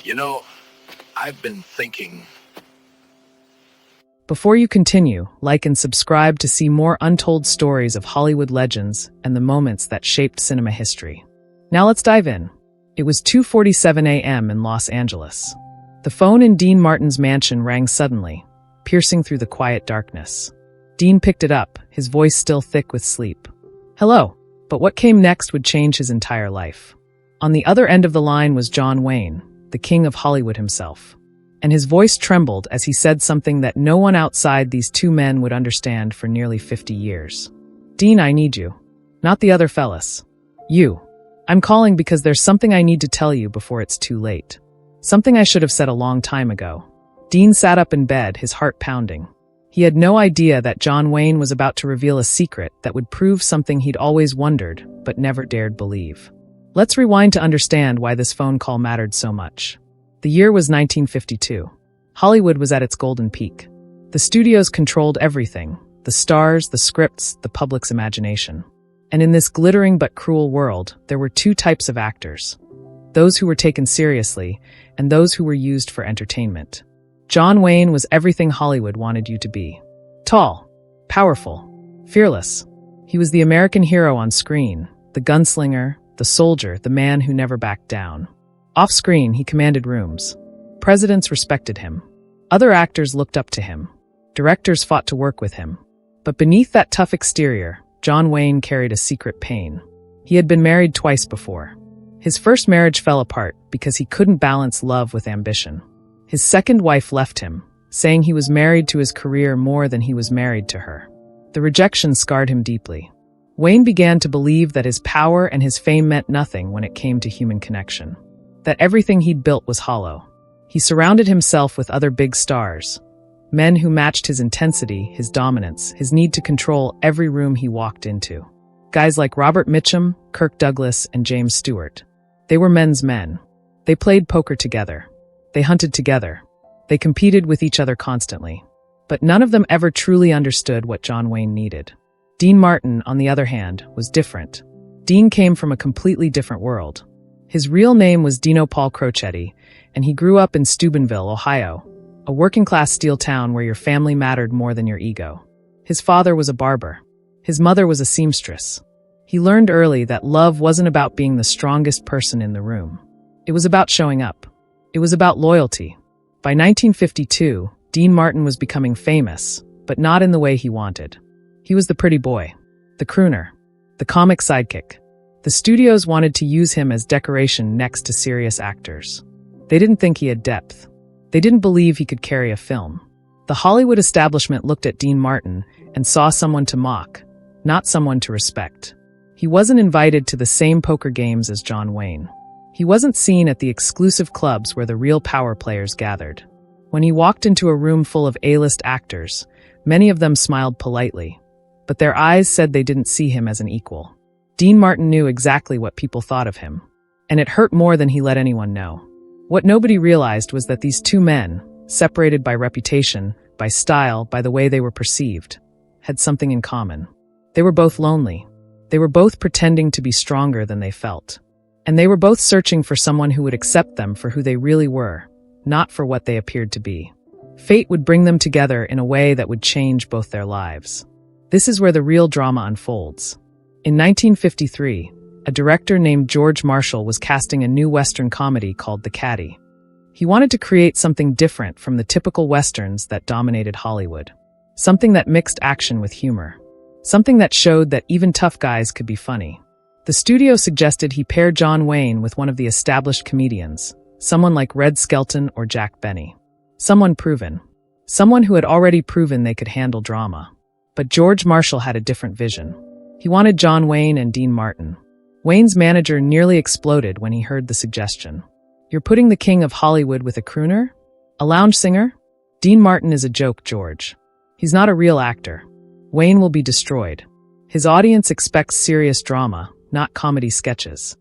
You know, I've been thinking. Before you continue, like and subscribe to see more untold stories of Hollywood legends and the moments that shaped cinema history. Now let's dive in. It was 2:47 a.m. in Los Angeles. The phone in Dean Martin's mansion rang suddenly, piercing through the quiet darkness. Dean picked it up, his voice still thick with sleep. Hello, but what came next would change his entire life. On the other end of the line was John Wayne, the king of Hollywood himself. And his voice trembled as he said something that no one outside these two men would understand for nearly 50 years. Dean, I need you. Not the other fellas. You. I'm calling because there's something I need to tell you before it's too late. Something I should have said a long time ago. Dean sat up in bed, his heart pounding. He had no idea that John Wayne was about to reveal a secret that would prove something he'd always wondered, but never dared believe. Let's rewind to understand why this phone call mattered so much. The year was 1952. Hollywood was at its golden peak. The studios controlled everything: the stars, the scripts, the public's imagination. And in this glittering but cruel world, there were two types of actors: those who were taken seriously and those who were used for entertainment. John Wayne was everything Hollywood wanted you to be. Tall, powerful, fearless. He was the American hero on screen, the gunslinger, the soldier, the man who never backed down. Off-screen, he commanded rooms. Presidents respected him. Other actors looked up to him. Directors fought to work with him. But beneath that tough exterior, John Wayne carried a secret pain. He had been married twice before. His first marriage fell apart because he couldn't balance love with ambition. His second wife left him, saying he was married to his career more than he was married to her. The rejection scarred him deeply. Wayne began to believe that his power and his fame meant nothing when it came to human connection. That everything he'd built was hollow. He surrounded himself with other big stars, men who matched his intensity, his dominance, his need to control every room he walked into. Guys like Robert Mitchum, Kirk Douglas, and James Stewart. They were men's men. They played poker together. They hunted together. They competed with each other constantly. But none of them ever truly understood what John Wayne needed. Dean Martin, on the other hand, was different. Dean came from a completely different world. His real name was Dino Paul Crocetti, and he grew up in Steubenville, Ohio, a working-class steel town where your family mattered more than your ego. His father was a barber. His mother was a seamstress. He learned early that love wasn't about being the strongest person in the room. It was about showing up. It was about loyalty. By 1952, Dean Martin was becoming famous, but not in the way he wanted. He was the pretty boy, the crooner, the comic sidekick. The studios wanted to use him as decoration next to serious actors. They didn't think he had depth. They didn't believe he could carry a film. The Hollywood establishment looked at Dean Martin and saw someone to mock, not someone to respect. He wasn't invited to the same poker games as John Wayne. He wasn't seen at the exclusive clubs where the real power players gathered. When he walked into a room full of A-list actors, many of them smiled politely, but their eyes said they didn't see him as an equal. Dean Martin knew exactly what people thought of him, and it hurt more than he let anyone know. What nobody realized was that these two men, separated by reputation, by style, by the way they were perceived, had something in common. They were both lonely. They were both pretending to be stronger than they felt. And they were both searching for someone who would accept them for who they really were, not for what they appeared to be. Fate would bring them together in a way that would change both their lives. This is where the real drama unfolds. In 1953, a director named George Marshall was casting a new Western comedy called The Caddy. He wanted to create something different from the typical Westerns that dominated Hollywood. Something that mixed action with humor. Something that showed that even tough guys could be funny. The studio suggested he pair John Wayne with one of the established comedians, someone like Red Skelton or Jack Benny. Someone proven. Someone who had already proven they could handle drama. But George Marshall had a different vision. He wanted John Wayne and Dean Martin. Wayne's manager nearly exploded when he heard the suggestion. You're putting the king of Hollywood with a crooner? A lounge singer? Dean Martin is a joke, George. He's not a real actor. Wayne will be destroyed. His audience expects serious drama, not comedy sketches.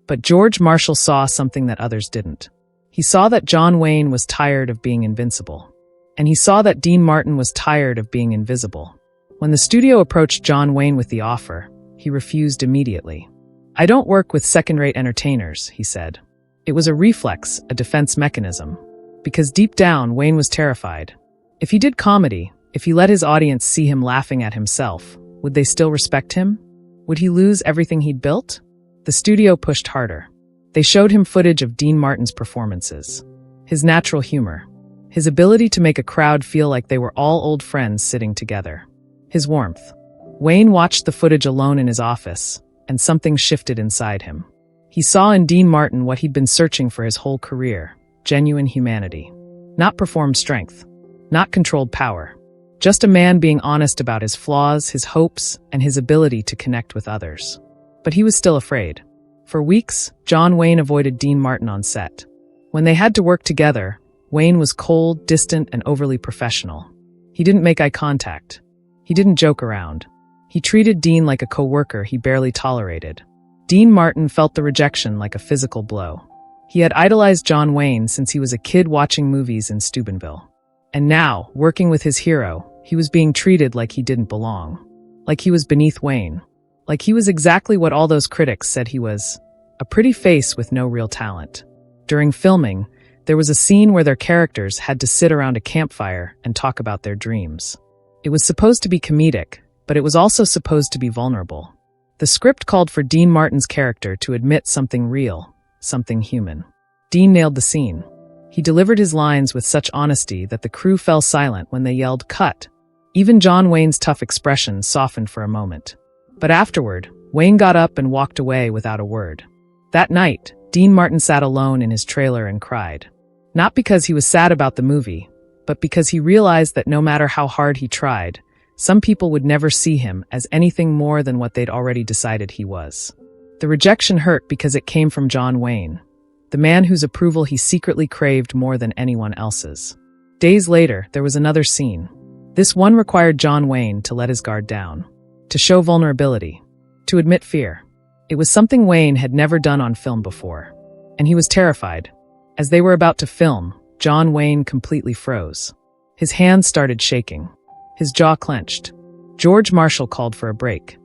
But George Marshall saw something that others didn't. He saw that John Wayne was tired of being invincible. And he saw that Dean Martin was tired of being invisible. When the studio approached John Wayne with the offer, he refused immediately. I don't work with second-rate entertainers, he said. It was a reflex, a defense mechanism. Because deep down, Wayne was terrified. If he did comedy, if he let his audience see him laughing at himself, would they still respect him? Would he lose everything he'd built? The studio pushed harder. They showed him footage of Dean Martin's performances. His natural humor. His ability to make a crowd feel like they were all old friends sitting together. His warmth. Wayne watched the footage alone in his office, and something shifted inside him. He saw in Dean Martin what he'd been searching for his whole career: genuine humanity. Not performed strength. Not controlled power. Just a man being honest about his flaws, his hopes, and his ability to connect with others. But he was still afraid. For weeks, John Wayne avoided Dean Martin on set. When they had to work together, Wayne was cold, distant, and overly professional. He didn't make eye contact. He didn't joke around. He treated Dean like a coworker he barely tolerated. Dean Martin felt the rejection like a physical blow. He had idolized John Wayne since he was a kid watching movies in Steubenville. And now, working with his hero, he was being treated like he didn't belong. Like he was beneath Wayne. Like he was exactly what all those critics said he was: a pretty face with no real talent. During filming, there was a scene where their characters had to sit around a campfire and talk about their dreams. It was supposed to be comedic, but it was also supposed to be vulnerable. The script called for Dean Martin's character to admit something real, something human. Dean nailed the scene. He delivered his lines with such honesty that the crew fell silent when they yelled, "Cut!" Even John Wayne's tough expression softened for a moment. But afterward, Wayne got up and walked away without a word. That night, Dean Martin sat alone in his trailer and cried. Not because he was sad about the movie, but because he realized that no matter how hard he tried, some people would never see him as anything more than what they'd already decided he was. The rejection hurt because it came from John Wayne, the man whose approval he secretly craved more than anyone else's. Days later, there was another scene. This one required John Wayne to let his guard down, to show vulnerability, to admit fear. It was something Wayne had never done on film before, and he was terrified. As they were about to film, John Wayne completely froze. His hands started shaking. His jaw clenched. George Marshall called for a break,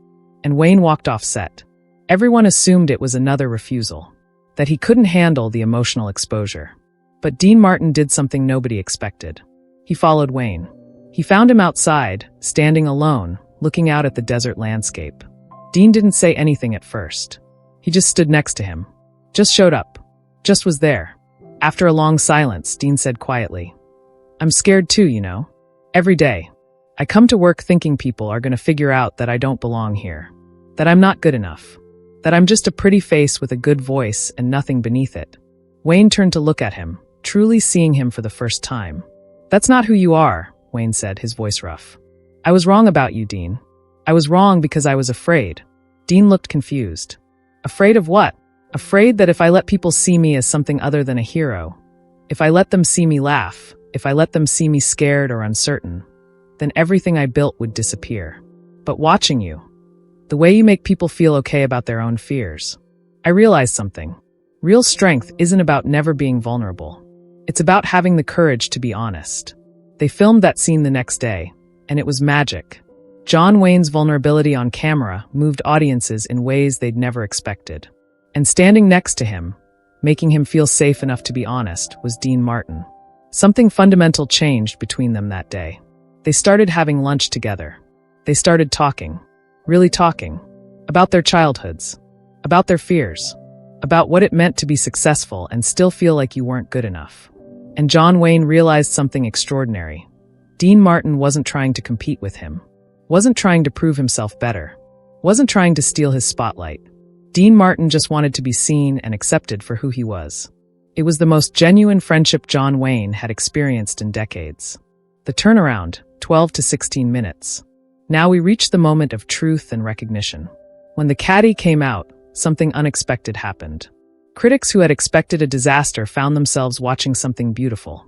and Wayne walked off set. Everyone assumed it was another refusal, that he couldn't handle the emotional exposure. But Dean Martin did something nobody expected. He followed Wayne. He found him outside, standing alone, looking out at the desert landscape. Dean didn't say anything at first. He just stood next to him. Just showed up. Just was there. After a long silence, Dean said quietly, "I'm scared too, you know. Every day. I come to work thinking people are going to figure out that I don't belong here. That I'm not good enough. That I'm just a pretty face with a good voice and nothing beneath it." Wayne turned to look at him, truly seeing him for the first time. "That's not who you are," Wayne said, his voice rough. "I was wrong about you, Dean. I was wrong because I was afraid." Dean looked confused. Afraid of what? Afraid that if I let people see me as something other than a hero, if I let them see me laugh, if I let them see me scared or uncertain, then everything I built would disappear. But watching you, the way you make people feel okay about their own fears, I realized something. Real strength isn't about never being vulnerable. It's about having the courage to be honest. They filmed that scene the next day, and it was magic. John Wayne's vulnerability on camera moved audiences in ways they'd never expected. And standing next to him, making him feel safe enough to be honest, was Dean Martin. Something fundamental changed between them that day. They started having lunch together. They started talking, really talking, about their childhoods, about their fears, about what it meant to be successful and still feel like you weren't good enough. And John Wayne realized something extraordinary. Dean Martin wasn't trying to compete with him, wasn't trying to prove himself better, wasn't trying to steal his spotlight. Dean Martin just wanted to be seen and accepted for who he was. It was the most genuine friendship John Wayne had experienced in decades. The turnaround, 12 to 16 minutes. Now we reached the moment of truth and recognition. When the caddy came out, something unexpected happened. Critics who had expected a disaster found themselves watching something beautiful.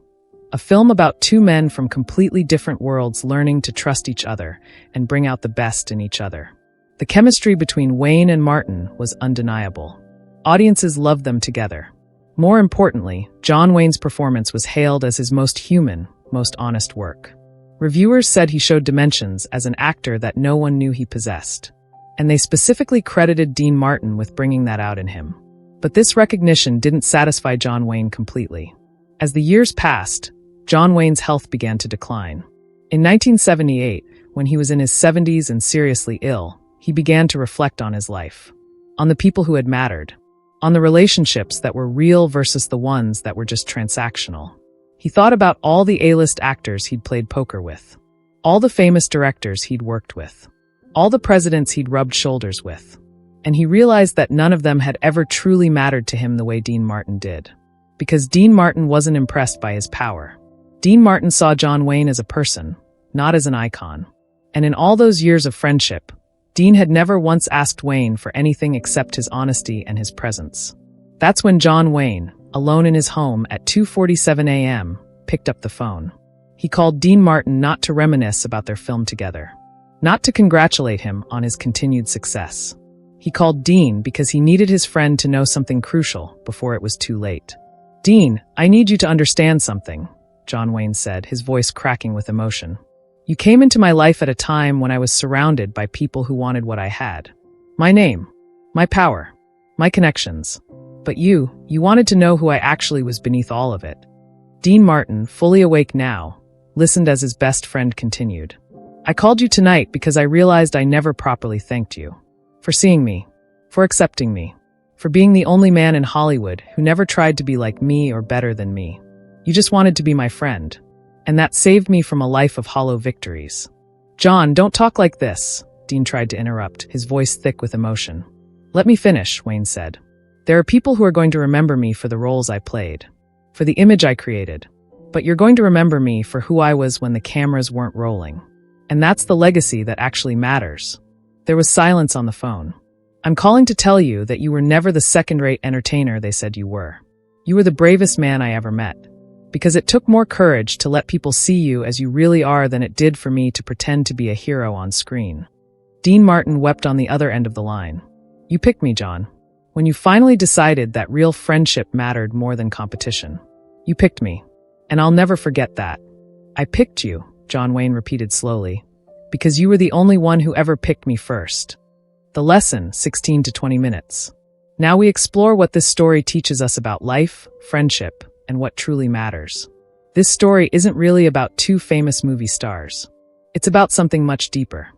A film about two men from completely different worlds learning to trust each other and bring out the best in each other. The chemistry between Wayne and Martin was undeniable. Audiences loved them together. More importantly, John Wayne's performance was hailed as his most human, most honest work. Reviewers said he showed dimensions as an actor that no one knew he possessed. And they specifically credited Dean Martin with bringing that out in him. But this recognition didn't satisfy John Wayne completely. As the years passed, John Wayne's health began to decline. In 1978, when he was in his 70s and seriously ill, he began to reflect on his life, on the people who had mattered, on the relationships that were real versus the ones that were just transactional. He thought about all the A-list actors he'd played poker with, all the famous directors he'd worked with, all the presidents he'd rubbed shoulders with. And he realized that none of them had ever truly mattered to him the way Dean Martin did. Because Dean Martin wasn't impressed by his power. Dean Martin saw John Wayne as a person, not as an icon. And in all those years of friendship, Dean had never once asked Wayne for anything except his honesty and his presence. That's when John Wayne, alone in his home at 2:47 a.m., picked up the phone. He called Dean Martin not to reminisce about their film together, not to congratulate him on his continued success. He called Dean because he needed his friend to know something crucial before it was too late. "Dean, I need you to understand something," John Wayne said, his voice cracking with emotion. "You came into my life at a time when I was surrounded by people who wanted what I had. My name, my power, my connections. But you wanted to know who I actually was beneath all of it." Dean Martin, fully awake now, listened as his best friend continued. "I called you tonight because I realized I never properly thanked you. For seeing me, for accepting me, for being the only man in Hollywood who never tried to be like me or better than me. You just wanted to be my friend. And that saved me from a life of hollow victories." "John, don't talk like this," Dean tried to interrupt, his voice thick with emotion. "Let me finish," Wayne said. "There are people who are going to remember me for the roles I played, for the image I created. But you're going to remember me for who I was when the cameras weren't rolling. And that's the legacy that actually matters." There was silence on the phone. "I'm calling to tell you that you were never the second-rate entertainer they said you were. You were the bravest man I ever met. Because it took more courage to let people see you as you really are than it did for me to pretend to be a hero on screen." Dean Martin wept on the other end of the line. "You picked me, John. When you finally decided that real friendship mattered more than competition. You picked me. And I'll never forget that." "I picked you," John Wayne repeated slowly, "because you were the only one who ever picked me first." The lesson, 16 to 20 minutes. Now we explore what this story teaches us about life, friendship, and what truly matters. This story isn't really about two famous movie stars. It's about something much deeper.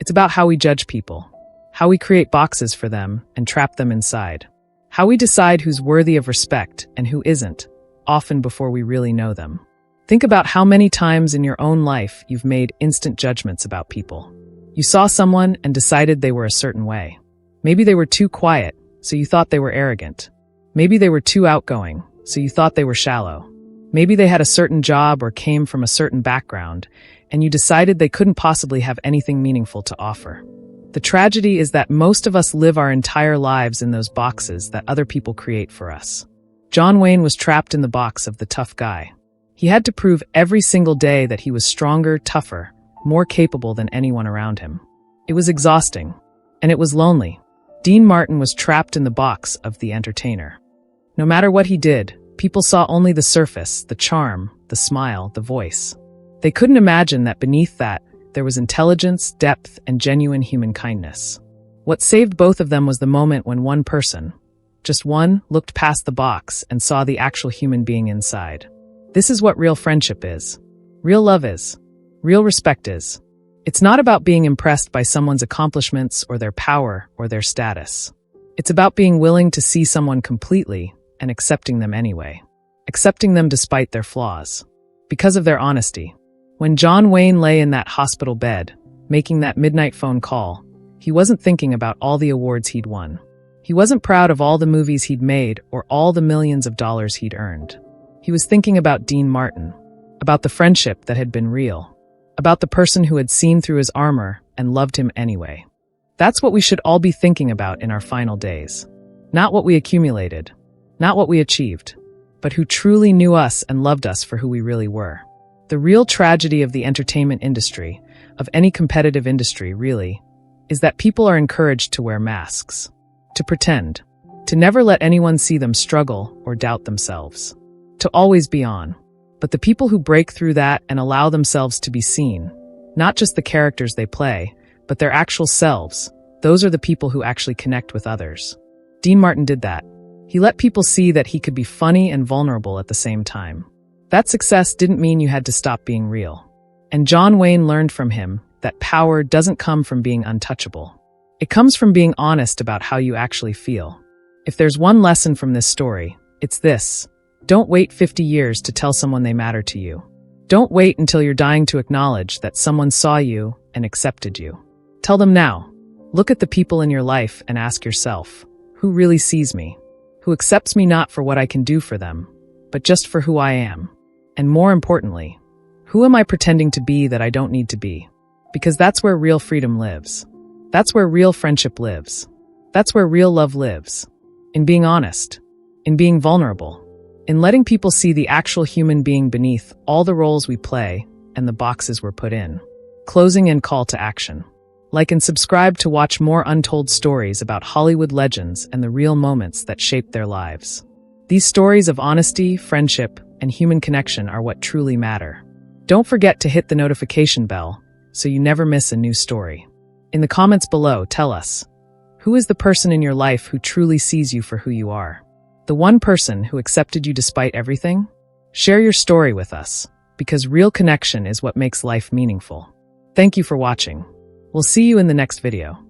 It's about how we judge people, how we create boxes for them and trap them inside, how we decide who's worthy of respect and who isn't, often before we really know them. Think about how many times in your own life you've made instant judgments about people. You saw someone and decided they were a certain way. Maybe they were too quiet, so you thought they were arrogant. Maybe they were too outgoing, so you thought they were shallow. Maybe they had a certain job or came from a certain background, and you decided they couldn't possibly have anything meaningful to offer. The tragedy is that most of us live our entire lives in those boxes that other people create for us. John Wayne was trapped in the box of the tough guy. He had to prove every single day that he was stronger, tougher, more capable than anyone around him. It was exhausting, and it was lonely. Dean Martin was trapped in the box of the entertainer. No matter what he did, people saw only the surface, the charm, the smile, the voice. They couldn't imagine that beneath that, there was intelligence, depth, and genuine human kindness. What saved both of them was the moment when one person, just one, looked past the box and saw the actual human being inside. This is what real friendship is. Real love is. Real respect is. It's not about being impressed by someone's accomplishments or their power or their status. It's about being willing to see someone completely and accepting them anyway. Accepting them despite their flaws. Because of their honesty. When John Wayne lay in that hospital bed, making that midnight phone call, he wasn't thinking about all the awards he'd won. He wasn't proud of all the movies he'd made or all the millions of dollars he'd earned. He was thinking about Dean Martin, about the friendship that had been real, about the person who had seen through his armor and loved him anyway. That's what we should all be thinking about in our final days. Not what we accumulated, not what we achieved, but who truly knew us and loved us for who we really were. The real tragedy of the entertainment industry, of any competitive industry really, is that people are encouraged to wear masks, to pretend, to never let anyone see them struggle or doubt themselves, to always be on. But the people who break through that and allow themselves to be seen, not just the characters they play, but their actual selves, those are the people who actually connect with others. Dean Martin did that. He let people see that he could be funny and vulnerable at the same time. That success didn't mean you had to stop being real. And John Wayne learned from him that power doesn't come from being untouchable. It comes from being honest about how you actually feel. If there's one lesson from this story, it's this. Don't wait 50 years to tell someone they matter to you. Don't wait until you're dying to acknowledge that someone saw you and accepted you. Tell them now. Look at the people in your life and ask yourself, who really sees me? Who accepts me not for what I can do for them, but just for who I am? And more importantly, who am I pretending to be that I don't need to be? Because that's where real freedom lives. That's where real friendship lives. That's where real love lives. In being honest. In being vulnerable. In letting people see the actual human being beneath all the roles we play and the boxes we're put in. Closing and call to action. Like and subscribe to watch more untold stories about Hollywood legends and the real moments that shaped their lives. These stories of honesty, friendship, and human connection are what truly matter. Don't forget to hit the notification bell so you never miss a new story. In the comments below, tell us, who is the person in your life who truly sees you for who you are? The one person who accepted you despite everything? Share your story with us, because real connection is what makes life meaningful. Thank you for watching. We'll see you in the next video.